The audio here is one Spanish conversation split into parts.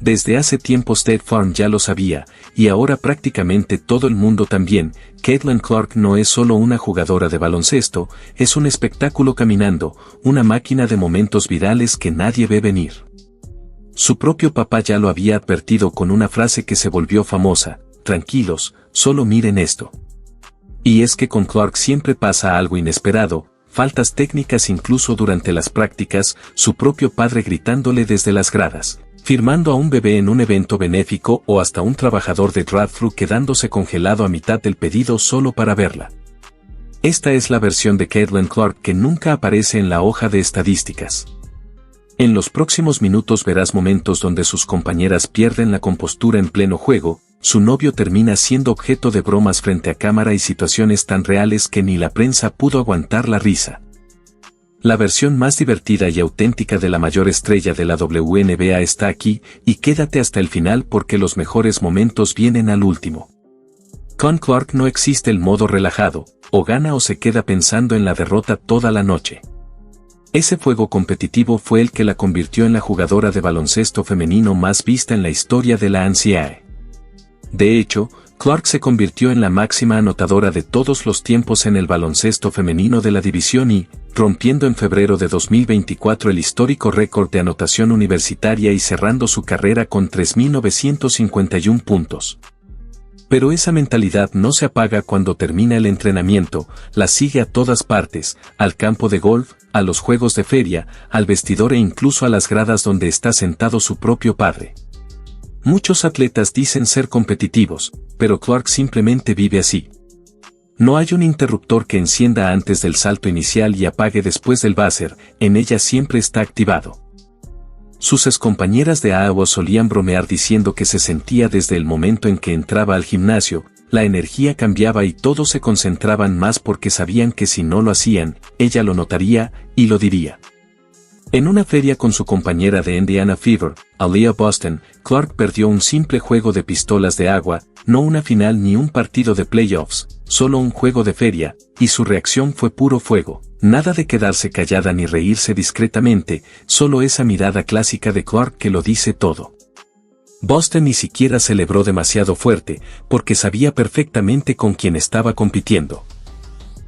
Desde hace tiempo State Farm ya lo sabía, y ahora prácticamente todo el mundo también. Caitlin Clark no es solo una jugadora de baloncesto, es un espectáculo caminando, una máquina de momentos virales que nadie ve venir. Su propio papá ya lo había advertido con una frase que se volvió famosa: tranquilos, solo miren esto. Y es que con Clark siempre pasa algo inesperado, faltas técnicas incluso durante las prácticas, su propio padre gritándole desde las gradas, firmando a un bebé en un evento benéfico o hasta un trabajador de drive-thru quedándose congelado a mitad del pedido solo para verla. Esta es la versión de Caitlin Clark que nunca aparece en la hoja de estadísticas. En los próximos minutos verás momentos donde sus compañeras pierden la compostura en pleno juego, su novio termina siendo objeto de bromas frente a cámara y situaciones tan reales que ni la prensa pudo aguantar la risa. La versión más divertida y auténtica de la mayor estrella de la WNBA está aquí, y quédate hasta el final porque los mejores momentos vienen al último. Con Clark no existe el modo relajado, o gana o se queda pensando en la derrota toda la noche. Ese fuego competitivo fue el que la convirtió en la jugadora de baloncesto femenino más vista en la historia de la NCAA. De hecho, Clark se convirtió en la máxima anotadora de todos los tiempos en el baloncesto femenino de la división y, rompiendo en febrero de 2024 el histórico récord de anotación universitaria y cerrando su carrera con 3.951 puntos. Pero esa mentalidad no se apaga cuando termina el entrenamiento, la sigue a todas partes, al campo de golf, a los juegos de feria, al vestidor e incluso a las gradas donde está sentado su propio padre. Muchos atletas dicen ser competitivos, pero Clark simplemente vive así. No hay un interruptor que encienda antes del salto inicial y apague después del buzzer, en ella siempre está activado. Sus excompañeras de Iowa solían bromear diciendo que se sentía desde el momento en que entraba al gimnasio, la energía cambiaba y todos se concentraban más porque sabían que si no lo hacían, ella lo notaría, y lo diría. En una feria con su compañera de Indiana Fever, Aaliyah Boston, Clark perdió un simple juego de pistolas de agua, no una final ni un partido de playoffs, solo un juego de feria, y su reacción fue puro fuego. Nada de quedarse callada ni reírse discretamente, solo esa mirada clásica de Clark que lo dice todo. Boston ni siquiera celebró demasiado fuerte, porque sabía perfectamente con quién estaba compitiendo.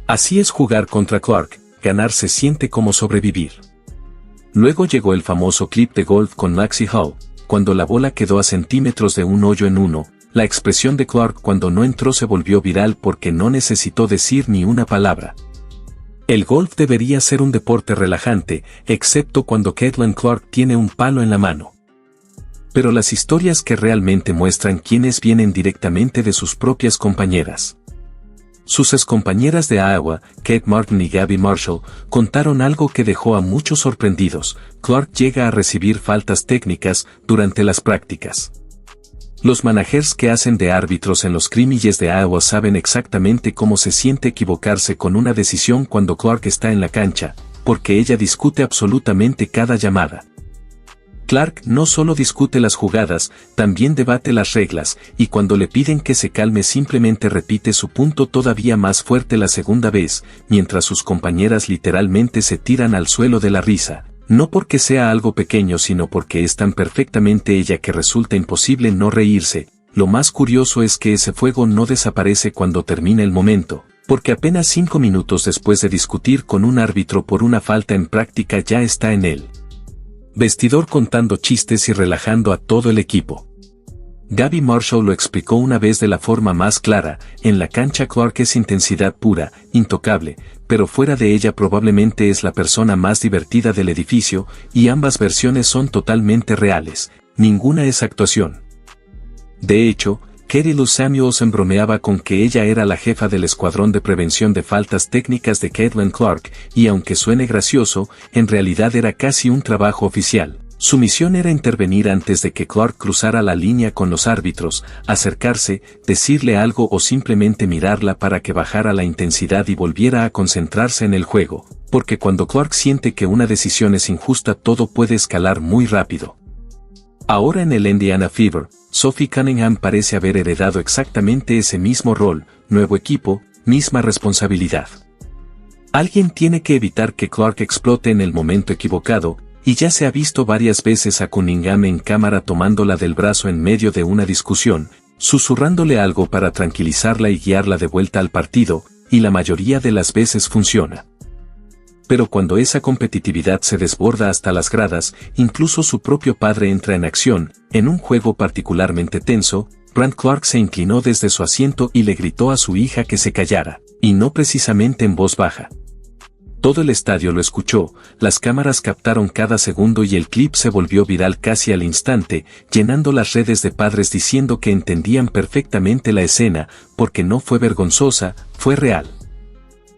Así es jugar contra Clark, ganar se siente como sobrevivir. Luego llegó el famoso clip de golf con Maxie Hall, cuando la bola quedó a centímetros de un hoyo en uno. La expresión de Clark cuando no entró se volvió viral porque no necesitó decir ni una palabra. El golf debería ser un deporte relajante, excepto cuando Caitlin Clark tiene un palo en la mano. Pero las historias que realmente muestran quiénes vienen directamente de sus propias compañeras. Sus excompañeras de Iowa, Kate Martin y Gabby Marshall, contaron algo que dejó a muchos sorprendidos. Clark llega a recibir faltas técnicas durante las prácticas. Los managers que hacen de árbitros en los scrimmages de Iowa saben exactamente cómo se siente equivocarse con una decisión cuando Clark está en la cancha, porque ella discute absolutamente cada llamada. Clark no solo discute las jugadas, también debate las reglas, y cuando le piden que se calme simplemente repite su punto todavía más fuerte la segunda vez, mientras sus compañeras literalmente se tiran al suelo de la risa, no porque sea algo pequeño sino porque es tan perfectamente ella que resulta imposible no reírse. Lo más curioso es que ese fuego no desaparece cuando termina el momento, porque apenas 5 minutos después de discutir con un árbitro por una falta en práctica ya está en él vestidor contando chistes y relajando a todo el equipo. Gabby Marshall lo explicó una vez de la forma más clara: en la cancha Clark es intensidad pura, intocable, pero fuera de ella probablemente es la persona más divertida del edificio, y ambas versiones son totalmente reales, ninguna es actuación. De hecho, Katie Lou Samuelson bromeaba con que ella era la jefa del escuadrón de prevención de faltas técnicas de Caitlin Clark, y aunque suene gracioso, en realidad era casi un trabajo oficial. Su misión era intervenir antes de que Clark cruzara la línea con los árbitros, acercarse, decirle algo o simplemente mirarla para que bajara la intensidad y volviera a concentrarse en el juego, porque cuando Clark siente que una decisión es injusta todo puede escalar muy rápido. Ahora en el Indiana Fever, Sophie Cunningham parece haber heredado exactamente ese mismo rol: nuevo equipo, misma responsabilidad. Alguien tiene que evitar que Clark explote en el momento equivocado, y ya se ha visto varias veces a Cunningham en cámara tomándola del brazo en medio de una discusión, susurrándole algo para tranquilizarla y guiarla de vuelta al partido, y la mayoría de las veces funciona. Pero cuando esa competitividad se desborda hasta las gradas, incluso su propio padre entra en acción. En un juego particularmente tenso, Brandt Clarke se inclinó desde su asiento y le gritó a su hija que se callara, y no precisamente en voz baja. Todo el estadio lo escuchó, las cámaras captaron cada segundo y el clip se volvió viral casi al instante, llenando las redes de padres diciendo que entendían perfectamente la escena, porque no fue vergonzosa, fue real.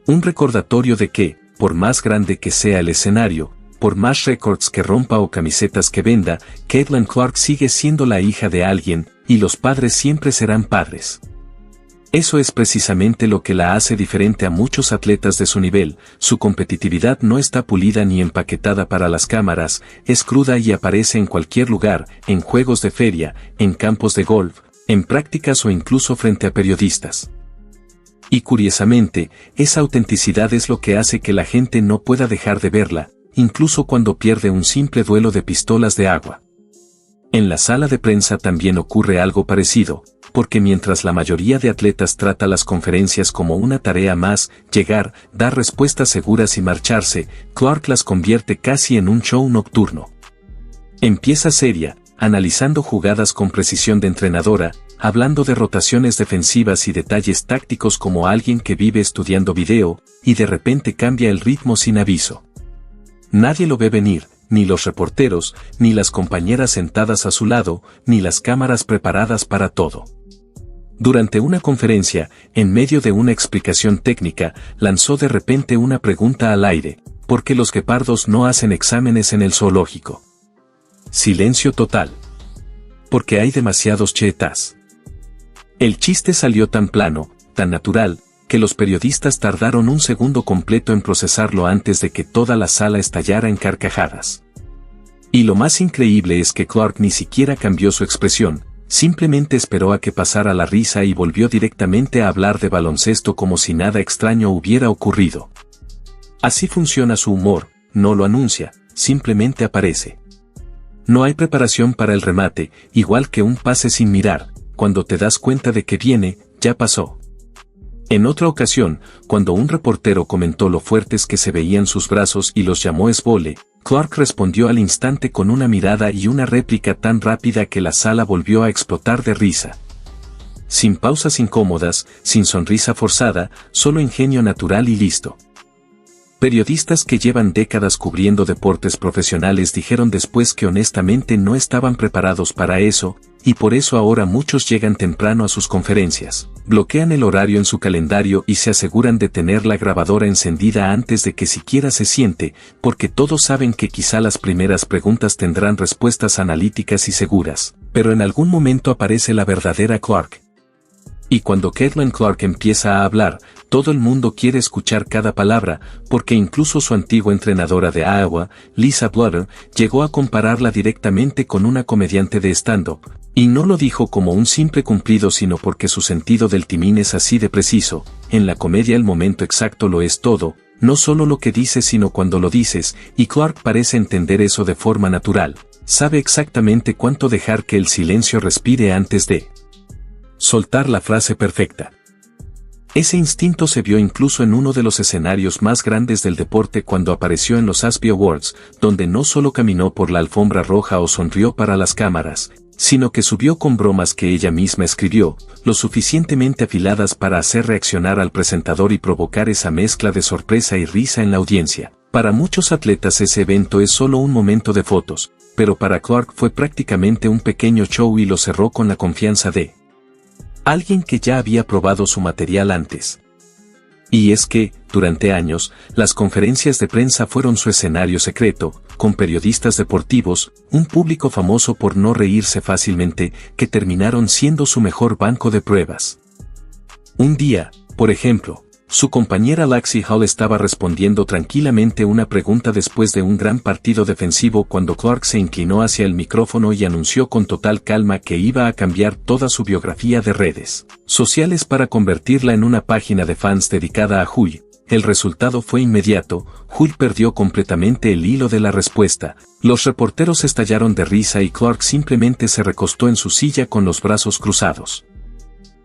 Un recordatorio de que, por más grande que sea el escenario, por más récords que rompa o camisetas que venda, Caitlin Clarke sigue siendo la hija de alguien, y los padres siempre serán padres. Eso es precisamente lo que la hace diferente a muchos atletas de su nivel. Su competitividad no está pulida ni empaquetada para las cámaras, es cruda y aparece en cualquier lugar, en juegos de feria, en campos de golf, en prácticas o incluso frente a periodistas. Y curiosamente, esa autenticidad es lo que hace que la gente no pueda dejar de verla, incluso cuando pierde un simple duelo de pistolas de agua. En la sala de prensa también ocurre algo parecido, porque mientras la mayoría de atletas trata las conferencias como una tarea más, llegar, dar respuestas seguras y marcharse, Clarke las convierte casi en un show nocturno. Empieza seria, analizando jugadas con precisión de entrenadora, hablando de rotaciones defensivas y detalles tácticos como alguien que vive estudiando video, y de repente cambia el ritmo sin aviso. Nadie lo ve venir, ni los reporteros, ni las compañeras sentadas a su lado, ni las cámaras preparadas para todo. Durante una conferencia, en medio de una explicación técnica, lanzó de repente una pregunta al aire: ¿por qué los guepardos no hacen exámenes en el zoológico? Silencio total. Porque hay demasiados cheetahs. El chiste salió tan plano, tan natural, que los periodistas tardaron un segundo completo en procesarlo antes de que toda la sala estallara en carcajadas. Y lo más increíble es que Clarke ni siquiera cambió su expresión, simplemente esperó a que pasara la risa y volvió directamente a hablar de baloncesto como si nada extraño hubiera ocurrido. Así funciona su humor, no lo anuncia, simplemente aparece. No hay preparación para el remate, igual que un pase sin mirar, cuando te das cuenta de que viene, ya pasó. En otra ocasión, cuando un reportero comentó lo fuertes que se veían sus brazos y los llamó esvole, Clarke respondió al instante con una mirada y una réplica tan rápida que la sala volvió a explotar de risa. Sin pausas incómodas, sin sonrisa forzada, solo ingenio natural y listo. Periodistas que llevan décadas cubriendo deportes profesionales dijeron después que honestamente no estaban preparados para eso, y por eso ahora muchos llegan temprano a sus conferencias, bloquean el horario en su calendario y se aseguran de tener la grabadora encendida antes de que siquiera se siente, porque todos saben que quizá las primeras preguntas tendrán respuestas analíticas y seguras, pero en algún momento aparece la verdadera Clarke. Y cuando Caitlin Clarke empieza a hablar, todo el mundo quiere escuchar cada palabra, porque incluso su antigua entrenadora de Iowa, Lisa Blutter, llegó a compararla directamente con una comediante de stand-up, y no lo dijo como un simple cumplido sino porque su sentido del timing es así de preciso. En la comedia el momento exacto lo es todo, no solo lo que dices sino cuando lo dices, y Clarke parece entender eso de forma natural, sabe exactamente cuánto dejar que el silencio respire antes de soltar la frase perfecta. Ese instinto se vio incluso en uno de los escenarios más grandes del deporte cuando apareció en los ESPY Awards, donde no solo caminó por la alfombra roja o sonrió para las cámaras, sino que subió con bromas que ella misma escribió, lo suficientemente afiladas para hacer reaccionar al presentador y provocar esa mezcla de sorpresa y risa en la audiencia. Para muchos atletas ese evento es solo un momento de fotos, pero para Clarke fue prácticamente un pequeño show y lo cerró con la confianza de alguien que ya había probado su material antes. Y es que, durante años, las conferencias de prensa fueron su escenario secreto, con periodistas deportivos, un público famoso por no reírse fácilmente, que terminaron siendo su mejor banco de pruebas. Un día, por ejemplo, su compañera Lexie Hull estaba respondiendo tranquilamente una pregunta después de un gran partido defensivo cuando Clarke se inclinó hacia el micrófono y anunció con total calma que iba a cambiar toda su biografía de redes sociales para convertirla en una página de fans dedicada a Hull, el resultado fue inmediato. Hull perdió completamente el hilo de la respuesta. Los reporteros estallaron de risa y Clark simplemente se recostó en su silla con los brazos cruzados.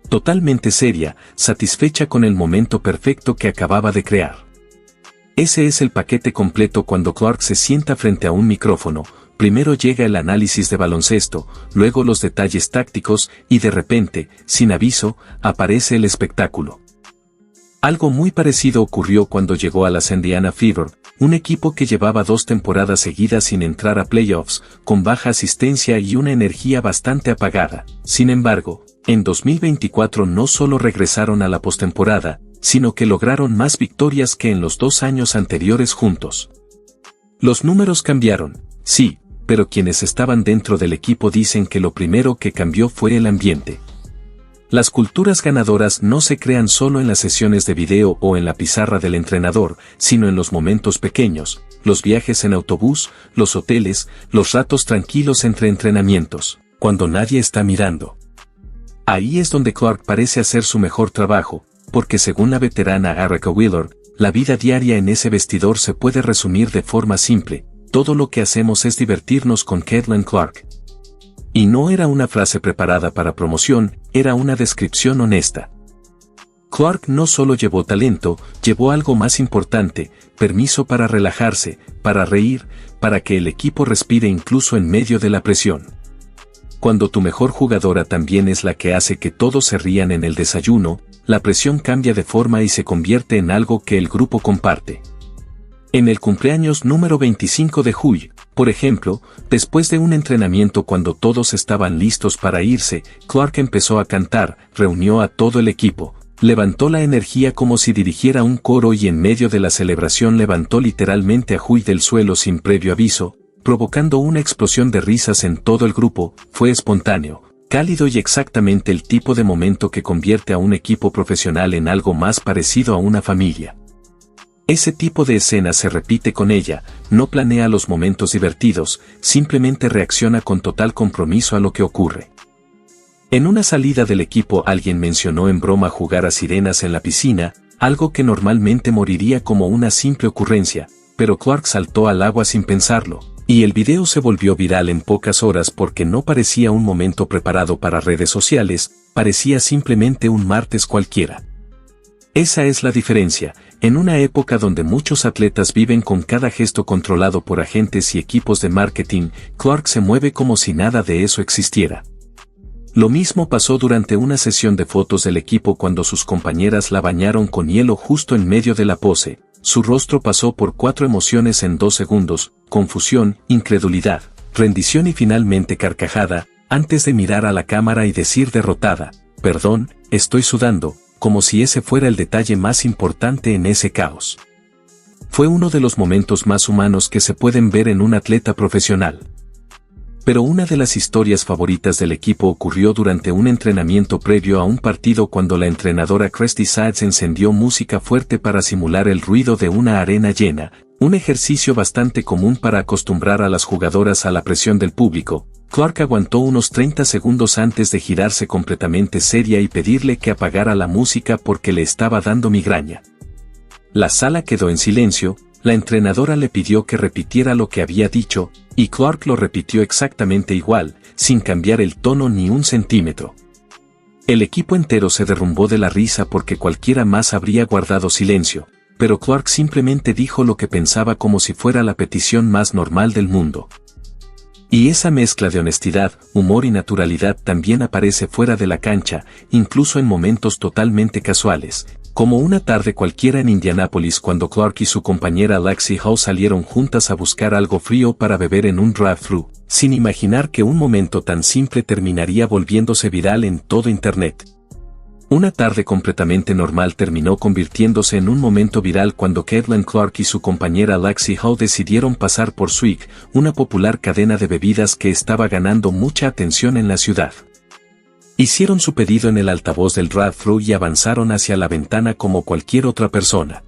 Totalmente seria, satisfecha con el momento perfecto que acababa de crear. Ese es el paquete completo cuando Clark se sienta frente a un micrófono. Primero llega el análisis de baloncesto, luego los detalles tácticos y de repente, sin aviso, aparece el espectáculo. Algo muy parecido ocurrió cuando llegó a las Indiana Fever, un equipo que llevaba 2 temporadas seguidas sin entrar a playoffs, con baja asistencia y una energía bastante apagada. Sin embargo, en 2024 no solo regresaron a la postemporada, sino que lograron más victorias que en los 2 años anteriores juntos. Los números cambiaron, sí, pero quienes estaban dentro del equipo dicen que lo primero que cambió fue el ambiente. Las culturas ganadoras no se crean solo en las sesiones de video o en la pizarra del entrenador, sino en los momentos pequeños, los viajes en autobús, los hoteles, los ratos tranquilos entre entrenamientos, cuando nadie está mirando. Ahí es donde Clark parece hacer su mejor trabajo, porque según la veterana Erica Wheeler, la vida diaria en ese vestidor se puede resumir de forma simple: todo lo que hacemos es divertirnos con Caitlin Clark. Y no era una frase preparada para promoción, era una descripción honesta. Clark no solo llevó talento, llevó algo más importante: permiso para relajarse, para reír, para que el equipo respire incluso en medio de la presión. Cuando tu mejor jugadora también es la que hace que todos se rían en el desayuno, la presión cambia de forma y se convierte en algo que el grupo comparte. En el cumpleaños número 25 de Hull, por ejemplo, después de un entrenamiento cuando todos estaban listos para irse, Clark empezó a cantar, reunió a todo el equipo, levantó la energía como si dirigiera un coro y en medio de la celebración levantó literalmente a Hull del suelo sin previo aviso, provocando una explosión de risas en todo el grupo. Fue espontáneo, cálido y exactamente el tipo de momento que convierte a un equipo profesional en algo más parecido a una familia. Ese tipo de escena se repite con ella, no planea los momentos divertidos, simplemente reacciona con total compromiso a lo que ocurre. En una salida del equipo alguien mencionó en broma jugar a sirenas en la piscina, algo que normalmente moriría como una simple ocurrencia, pero Clark saltó al agua sin pensarlo, y el video se volvió viral en pocas horas porque no parecía un momento preparado para redes sociales, parecía simplemente un martes cualquiera. Esa es la diferencia. En una época donde muchos atletas viven con cada gesto controlado por agentes y equipos de marketing, Clark se mueve como si nada de eso existiera. Lo mismo pasó durante una sesión de fotos del equipo cuando sus compañeras la bañaron con hielo justo en medio de la pose. Su rostro pasó por 4 emociones en 2 segundos: confusión, incredulidad, rendición y finalmente carcajada, antes de mirar a la cámara y decir derrotada: perdón, estoy sudando, como si ese fuera el detalle más importante en ese caos. Fue uno de los momentos más humanos que se pueden ver en un atleta profesional. Pero una de las historias favoritas del equipo ocurrió durante un entrenamiento previo a un partido cuando la entrenadora Christy Sides encendió música fuerte para simular el ruido de una arena llena, un ejercicio bastante común para acostumbrar a las jugadoras a la presión del público. Clark aguantó unos 30 segundos antes de girarse completamente seria y pedirle que apagara la música porque le estaba dando migraña. La sala quedó en silencio, la entrenadora le pidió que repitiera lo que había dicho, y Clark lo repitió exactamente igual, sin cambiar el tono ni un centímetro. El equipo entero se derrumbó de la risa porque cualquiera más habría guardado silencio, pero Clark simplemente dijo lo que pensaba como si fuera la petición más normal del mundo. Y esa mezcla de honestidad, humor y naturalidad también aparece fuera de la cancha, incluso en momentos totalmente casuales, como una tarde cualquiera en Indianápolis cuando Clark y su compañera Lexi Howe salieron juntas a buscar algo frío para beber en un drive-thru, sin imaginar que un momento tan simple terminaría volviéndose viral en todo Internet. Una tarde completamente normal terminó convirtiéndose en un momento viral cuando Caitlin Clark y su compañera Lexi Howe decidieron pasar por Swig, una popular cadena de bebidas que estaba ganando mucha atención en la ciudad. Hicieron su pedido en el altavoz del drive-thru y avanzaron hacia la ventana como cualquier otra persona.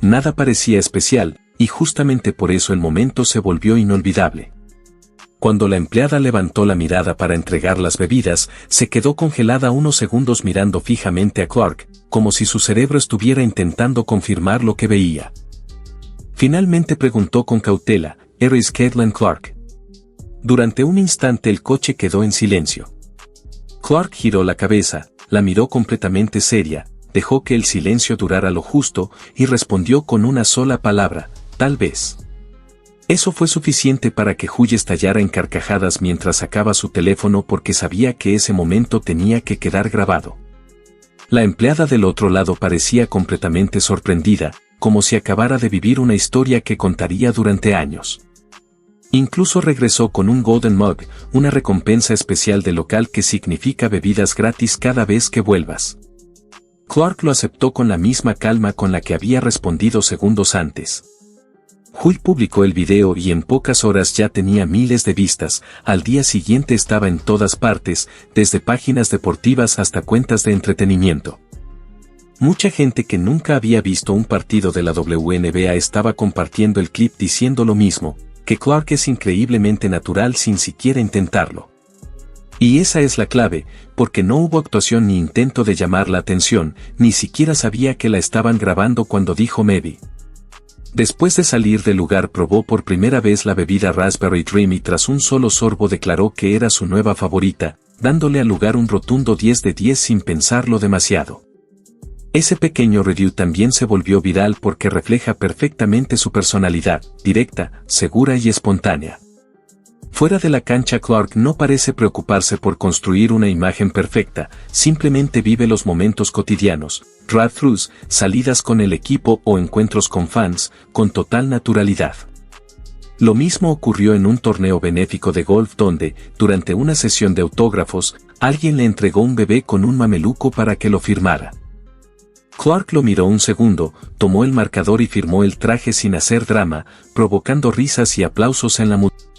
Nada parecía especial, y justamente por eso el momento se volvió inolvidable. Cuando la empleada levantó la mirada para entregar las bebidas, se quedó congelada unos segundos mirando fijamente a Clark, como si su cerebro estuviera intentando confirmar lo que veía. Finalmente preguntó con cautela, ¿Eres Caitlin Clark? Durante un instante el coche quedó en silencio. Clark giró la cabeza, la miró completamente seria, dejó que el silencio durara lo justo y respondió con una sola palabra, tal vez. Eso fue suficiente para que Hull estallara en carcajadas mientras sacaba su teléfono porque sabía que ese momento tenía que quedar grabado. La empleada del otro lado parecía completamente sorprendida, como si acabara de vivir una historia que contaría durante años. Incluso regresó con un Golden Mug, una recompensa especial del local que significa bebidas gratis cada vez que vuelvas. Clark lo aceptó con la misma calma con la que había respondido segundos antes. Hull publicó el video y en pocas horas ya tenía miles de vistas, al día siguiente estaba en todas partes, desde páginas deportivas hasta cuentas de entretenimiento. Mucha gente que nunca había visto un partido de la WNBA estaba compartiendo el clip diciendo lo mismo, que Clark es increíblemente natural sin siquiera intentarlo. Y esa es la clave, porque no hubo actuación ni intento de llamar la atención, ni siquiera sabía que la estaban grabando cuando dijo maybe. Después de salir del lugar probó por primera vez la bebida Raspberry Dream y tras un solo sorbo declaró que era su nueva favorita, dándole al lugar un rotundo 10 de 10 sin pensarlo demasiado. Ese pequeño review también se volvió viral porque refleja perfectamente su personalidad, directa, segura y espontánea. Fuera de la cancha Clark no parece preocuparse por construir una imagen perfecta, simplemente vive los momentos cotidianos, drive-thrus, salidas con el equipo o encuentros con fans, con total naturalidad. Lo mismo ocurrió en un torneo benéfico de golf donde, durante una sesión de autógrafos, alguien le entregó un bebé con un mameluco para que lo firmara. Clark lo miró un segundo, tomó el marcador y firmó el traje sin hacer drama, provocando risas y aplausos en la multitud.